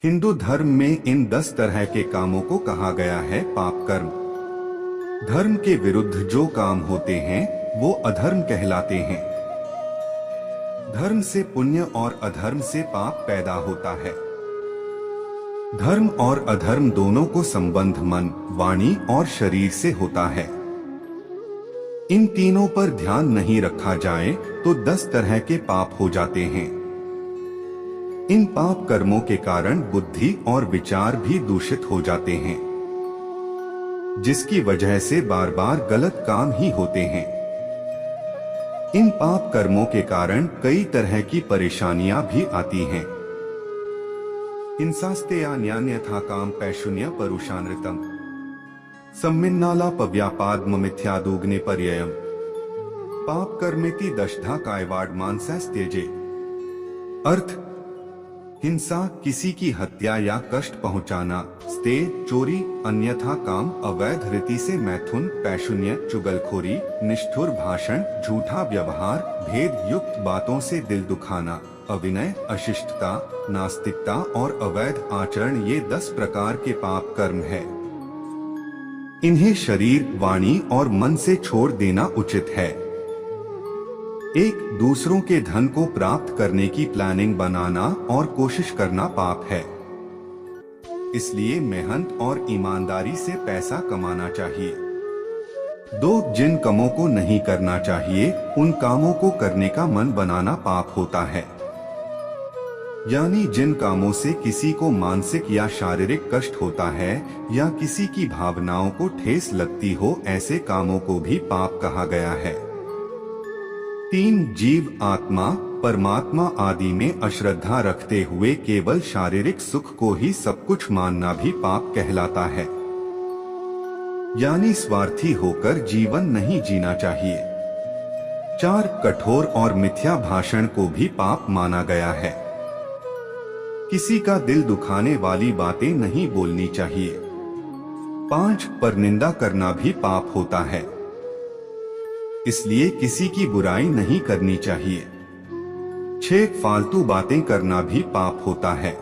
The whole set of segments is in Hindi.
हिंदू धर्म में इन 10 तरह के कामों को कहा गया है पाप कर्म। धर्म के विरुद्ध जो काम होते हैं वो अधर्म कहलाते हैं। धर्म से पुण्य और अधर्म से पाप पैदा होता है। धर्म और अधर्म दोनों को संबंध मन, वाणी और शरीर से होता है। इन तीनों पर ध्यान नहीं रखा जाए तो 10 तरह के पाप हो जाते हैं। इन पाप कर्मों के कारण बुद्धि और विचार भी दूषित हो जाते हैं, जिसकी वजह से बार बार गलत काम ही होते हैं। इन पाप कर्मों के कारण कई तरह की परेशानियां भी आती हैं। हिंसास्तेया न्यान्यथा काम पैशुन्य परुषानृतम सम्मिन्नालाप व्यापाद्म मिथ्यादुग्ने पर्ययम् पाप कर्मेति दशधा कायवाड मानसस्त्यजे। अर्थ: हिंसा, किसी की हत्या या कष्ट पहुंचाना, स्ते, चोरी, अन्यथा काम, अवैध रीति से मैथुन, पैशुन्य, चुगलखोरी, निष्ठुर भाषण, झूठा व्यवहार, भेद युक्त बातों से दिल दुखाना, अविनय, अशिष्टता, नास्तिकता और अवैध आचरण, ये 10 प्रकार के पाप कर्म है। इन्हें शरीर, वाणी और मन से छोड़ देना उचित है। एक दूसरों के धन को प्राप्त करने की प्लानिंग बनाना और कोशिश करना पाप है। इसलिए मेहनत और ईमानदारी से पैसा कमाना चाहिए। जिन कामों को नहीं करना चाहिए उन कामों को करने का मन बनाना पाप होता है। यानी जिन कामों से किसी को मानसिक या शारीरिक कष्ट होता है या किसी की भावनाओं को ठेस लगती हो, ऐसे कामों को भी पाप कहा गया है। 3 जीव, आत्मा, परमात्मा आदि में अश्रद्धा रखते हुए केवल शारीरिक सुख को ही सब कुछ मानना भी पाप कहलाता है। यानी स्वार्थी होकर जीवन नहीं जीना चाहिए। 4 कठोर और मिथ्या भाषण को भी पाप माना गया है। किसी का दिल दुखाने वाली बातें नहीं बोलनी चाहिए। 5 परनिंदा करना भी पाप होता है, इसलिए किसी की बुराई नहीं करनी चाहिए। 6 फालतू बातें करना भी पाप होता है।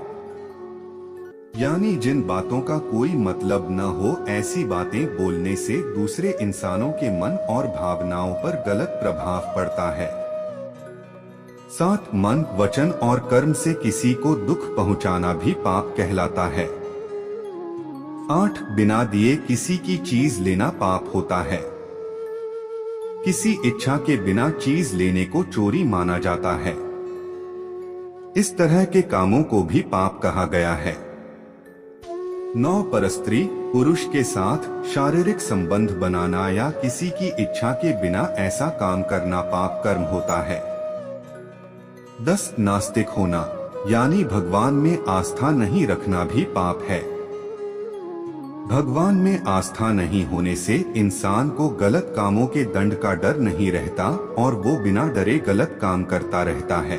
यानी जिन बातों का कोई मतलब न हो, ऐसी बातें बोलने से दूसरे इंसानों के मन और भावनाओं पर गलत प्रभाव पड़ता है। 7 मन, वचन और कर्म से किसी को दुख पहुंचाना भी पाप कहलाता है। 8 बिना दिए किसी की चीज लेना पाप होता है। किसी इच्छा के बिना चीज लेने को चोरी माना जाता है। इस तरह के कामों को भी पाप कहा गया है। 9 परस्त्री, पुरुष के साथ शारीरिक संबंध बनाना या किसी की इच्छा के बिना ऐसा काम करना पाप कर्म होता है। 10 नास्तिक होना, यानी भगवान में आस्था नहीं रखना भी पाप है। भगवान में आस्था नहीं होने से इंसान को गलत कामों के दंड का डर नहीं रहता और वो बिना डरे गलत काम करता रहता है।